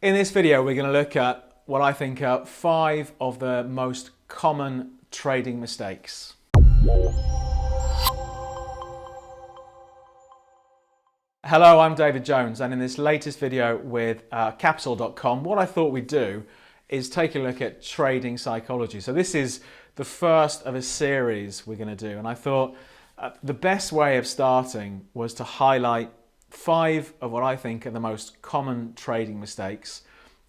In this video, we're going to look at what I think are 5 of the most common trading mistakes. Hello, I'm David Jones, and in this latest video with Capital.com, what I thought we'd do is take a look at trading psychology. So this is the first of a series we're going to do, and I thought the best way of starting was to highlight 5 of what I think are the most common trading mistakes.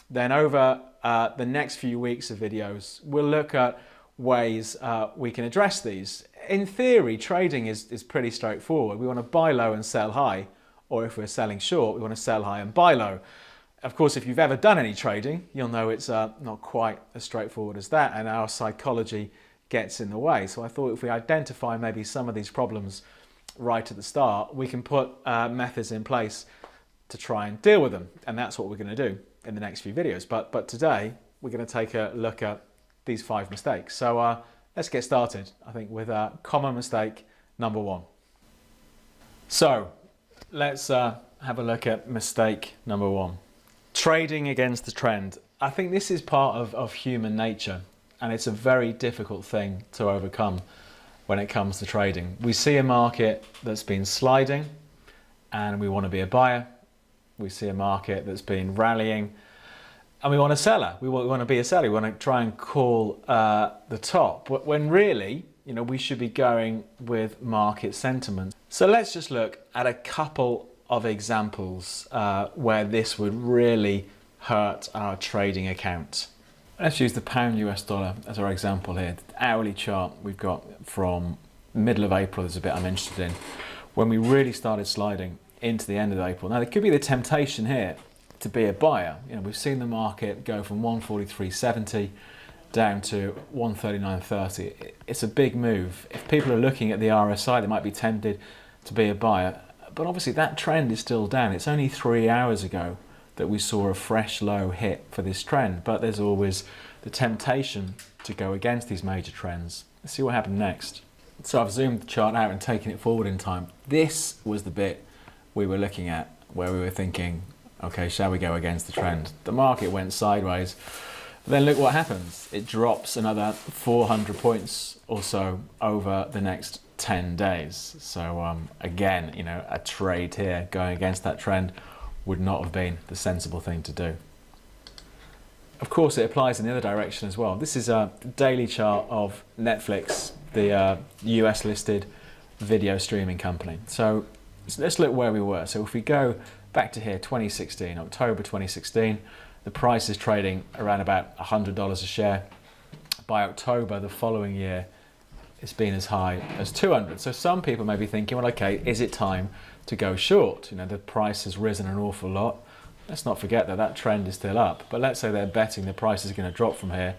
Then over the next few weeks of videos, we'll look at ways we can address these. In theory, trading is pretty straightforward. We want to buy low and sell high, or if we're selling short, we want to sell high and buy low. Of course, if you've ever done any trading, you'll know it's not quite as straightforward as that, and our psychology gets in the way. So I thought if we identify maybe some of these problems right at the start, we can put methods in place to try and deal with them, and that's what we're going to do in the next few videos. But today we're going to take a look at these 5 mistakes. So let's get started, I think, with common mistake number 1. So let's have a look at mistake number 1. Trading against the trend. I think this is part of human nature, and it's a very difficult thing to overcome when it comes to trading. We see a market that's been sliding and we want to be a buyer. We see a market that's been rallying and we want a seller. We want to be a seller. We want to try and call the top, when really, we should be going with market sentiment. So let's just look at a couple of examples where this would really hurt our trading account. Let's use the pound US dollar as our example here. The hourly chart we've got from middle of April is a bit I'm interested in, when we really started sliding into the end of April. Now there could be the temptation here to be a buyer. We've seen the market go from 143.70 down to 139.30. It's a big move. If people are looking at the RSI, they might be tempted to be a buyer. But obviously that trend is still down. It's only 3 hours ago that we saw a fresh low hit for this trend, but there's always the temptation to go against these major trends. Let's see what happened next. So I've zoomed the chart out and taken it forward in time. This was the bit we were looking at where we were thinking, okay, shall we go against the trend? The market went sideways. Then look what happens. It drops another 400 points or so over the next 10 days. So again, a trade here going against that trend would not have been the sensible thing to do. Of course, it applies in the other direction as well. This is a daily chart of Netflix, the US listed video streaming company. So let's look where we were. So if we go back to here, 2016, October 2016, the price is trading around about $100 a share. By October the following year, it's been as high as 200. So some people may be thinking, well, okay, is it time to go short? The price has risen an awful lot. Let's not forget that trend is still up. But let's say they're betting the price is going to drop from here.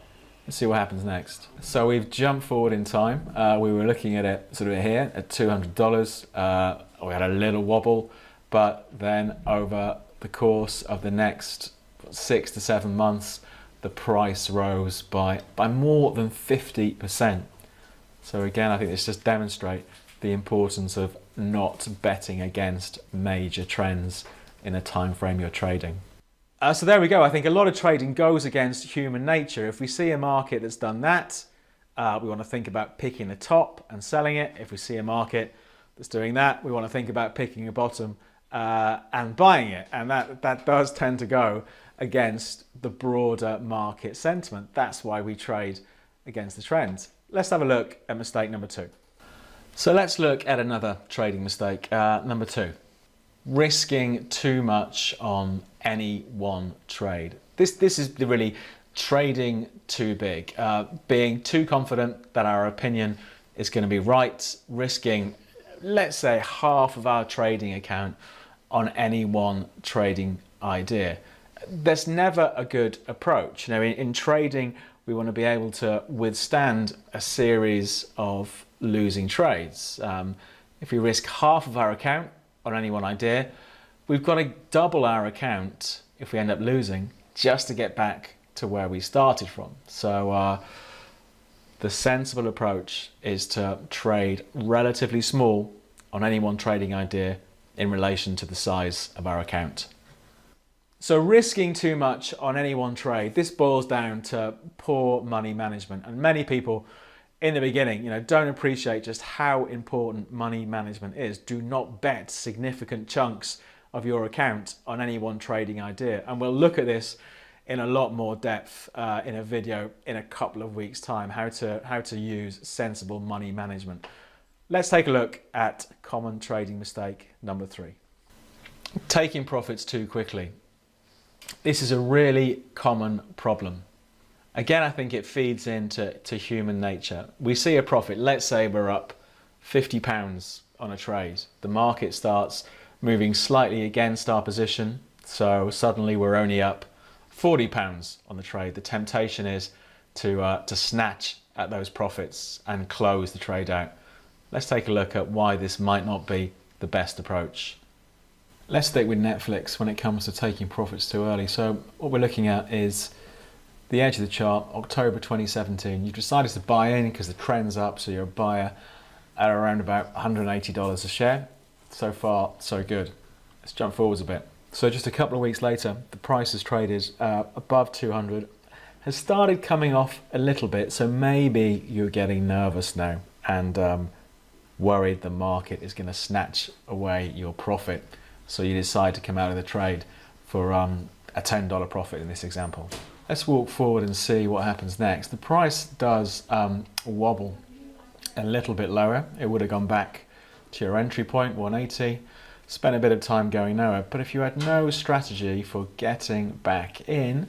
Let's see what happens next. So we've jumped forward in time. We were looking at it sort of here at $200. We had a little wobble, but then over the course of the next 6 to 7 months, the price rose by more than 50%. So again, I think this just demonstrates the importance of not betting against major trends in a time frame you're trading. So there we go. I think a lot of trading goes against human nature. If we see a market that's done that, we want to think about picking the top and selling it. If we see a market that's doing that, we want to think about picking a bottom and buying it. And that does tend to go against the broader market sentiment. That's why we trade against the trends. Let's have a look at mistake number 2. So let's look at another trading mistake, number 2. Risking too much on any one trade. This is really trading too big, being too confident that our opinion is going to be right, risking, let's say, half of our trading account on any one trading idea. There's never a good approach. In trading, we want to be able to withstand a series of losing trades. If we risk half of our account on any one idea, we've got to double our account if we end up losing just to get back to where we started from. So the sensible approach is to trade relatively small on any one trading idea in relation to the size of our account. So risking too much on any one trade, this boils down to poor money management. And many people in the beginning, don't appreciate just how important money management is. Do not bet significant chunks of your account on any one trading idea. And we'll look at this in a lot more depth in a video in a couple of weeks' time, how to use sensible money management. Let's take a look at common trading mistake number 3. Taking profits too quickly. This is a really common problem. Again, I think it feeds into human nature. We see a profit, let's say we're up £50 on a trade. The market starts moving slightly against our position, so suddenly we're only up £40 on the trade. The temptation is to snatch at those profits and close the trade out. Let's take a look at why this might not be the best approach. Let's stick with Netflix when it comes to taking profits too early. So what we're looking at is the edge of the chart, October 2017. You've decided to buy in because the trend's up, so you're a buyer at around about $180 a share. So far, so good. Let's jump forwards a bit. So just a couple of weeks later, the price has traded above 200, has started coming off a little bit, so maybe you're getting nervous now and worried the market is going to snatch away your profit. So you decide to come out of the trade for a $10 profit in this example. Let's walk forward and see what happens next. The price does wobble a little bit lower. It would have gone back to your entry point, 180, spent a bit of time going nowhere. But if you had no strategy for getting back in,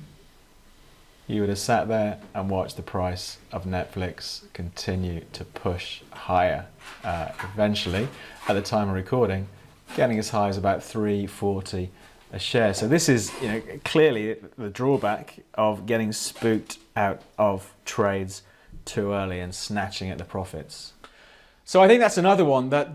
you would have sat there and watched the price of Netflix continue to push higher. Eventually, at the time of recording, getting as high as about $3.40 a share. So this is clearly the drawback of getting spooked out of trades too early and snatching at the profits. So I think that's another one that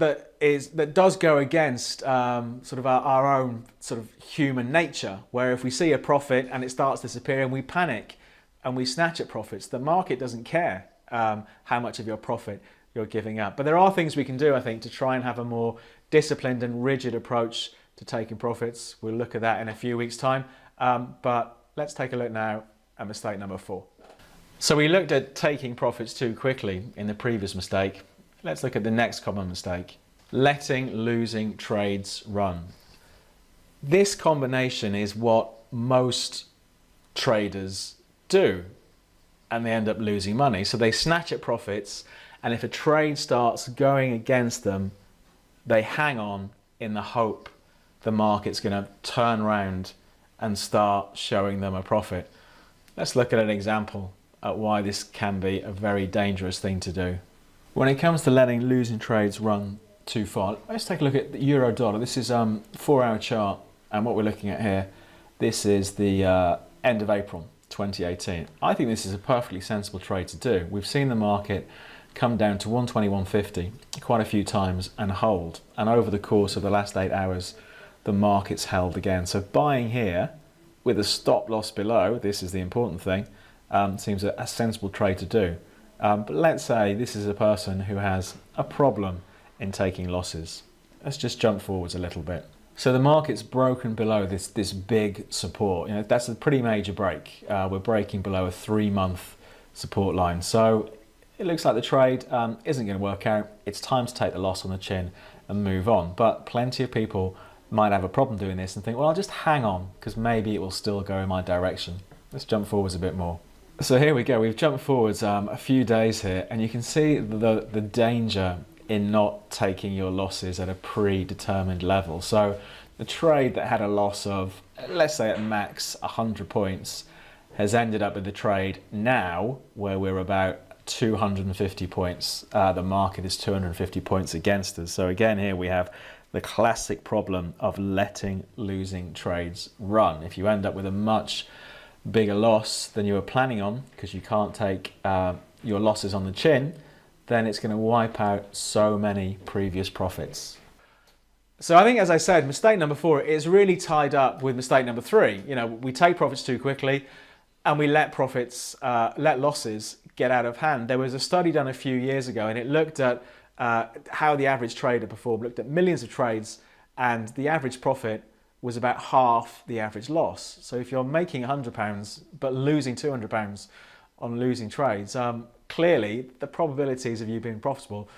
does go against sort of our own sort of human nature, where if we see a profit and it starts disappearing, we panic and we snatch at profits. The market doesn't care how much of your profit you're giving up. But there are things we can do, I think, to try and have a more disciplined and rigid approach to taking profits. We'll look at that in a few weeks' time. But let's take a look now at mistake number 4. So we looked at taking profits too quickly in the previous mistake. Let's look at the next common mistake: letting losing trades run. This combination is what most traders do, and they end up losing money. So they snatch at profits, and if a trade starts going against them, they hang on in the hope the market's going to turn around and start showing them a profit. Let's look at an example at why this can be a very dangerous thing to do. When it comes to letting losing trades run too far, let's take a look at the euro dollar. This is a 4-hour chart, and what we're looking at here, this is the end of April 2018. I think this is a perfectly sensible trade to do. We've seen the market come down to 121.50 quite a few times and hold, and over the course of the last 8 hours the market's held again. So buying here with a stop loss below, this is the important thing, seems a sensible trade to do. But let's say this is a person who has a problem in taking losses. Let's just jump forwards a little bit. So the market's broken below this big support. That's a pretty major break. We're breaking below a 3-month support line. So it looks like the trade isn't going to work out. It's time to take the loss on the chin and move on. But plenty of people might have a problem doing this and think, well, I'll just hang on because maybe it will still go in my direction. Let's jump forwards a bit more. So here we go. We've jumped forwards a few days here, and you can see the danger in not taking your losses at a predetermined level. So the trade that had a loss of, let's say at max 100 points, has ended up with the trade now where we're about 250 points. The market is 250 points against us. So again, here we have the classic problem of letting losing trades run. If you end up with a much bigger loss than you were planning on because you can't take your losses on the chin, then it's going to wipe out so many previous profits. So I think, as I said, mistake number 4 is really tied up with mistake number 3. We take profits too quickly and we let losses get out of hand. There was a study done a few years ago, and it looked at how the average trader performed, looked at millions of trades, and the average profit was about half the average loss. So if you're making £100 but losing £200 on losing trades, clearly the probabilities of you being profitable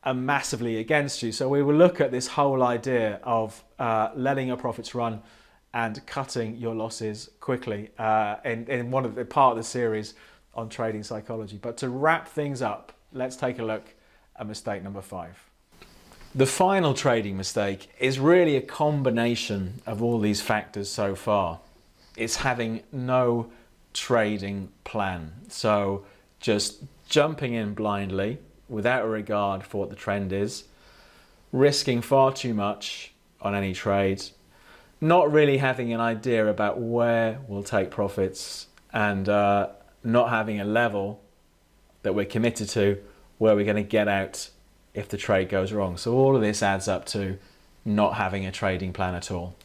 are massively against you. So we will look at this whole idea of letting your profits run and cutting your losses quickly in one of the part of the series on trading psychology. But to wrap things up, let's take a look at mistake number 5. The final trading mistake is really a combination of all these factors so far. It's having no trading plan. So just jumping in blindly without a regard for what the trend is, risking far too much on any trade, not really having an idea about where we'll take profits, and not having a level that we're committed to where we're going to get out if the trade goes wrong. So all of this adds up to not having a trading plan at all.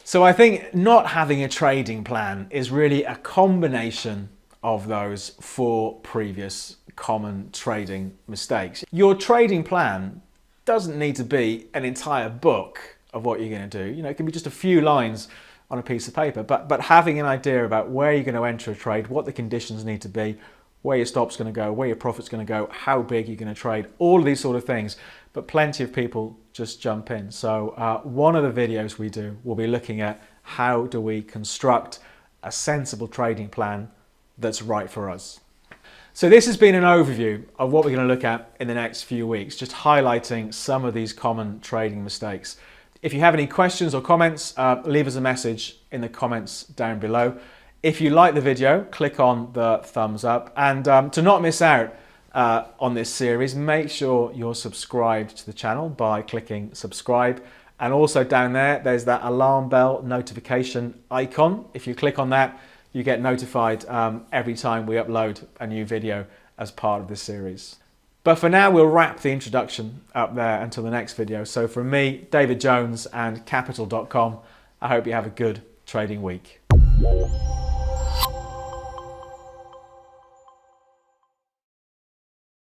So I think not having a trading plan is really a combination of those 4 previous common trading mistakes. Your trading plan doesn't need to be an entire book of what you're going to do. You know, it can be just a few lines on a piece of paper, but having an idea about where you're going to enter a trade, what the conditions need to be, where your stop's going to go, where your profit's going to go, how big you're going to trade, all of these sort of things. But plenty of people just jump in. So one of the videos we do will be looking at how do we construct a sensible trading plan that's right for us. So this has been an overview of what we're going to look at in the next few weeks, just highlighting some of these common trading mistakes. If you have any questions or comments, leave us a message in the comments down below. If you like the video, click on the thumbs up, and to not miss out on this series, make sure you're subscribed to the channel by clicking subscribe. And also down there, there's that alarm bell notification icon. If you click on that, you get notified every time we upload a new video as part of this series. But for now, we'll wrap the introduction up there until the next video. So from me, David Jones, and Capital.com, I hope you have a good trading week.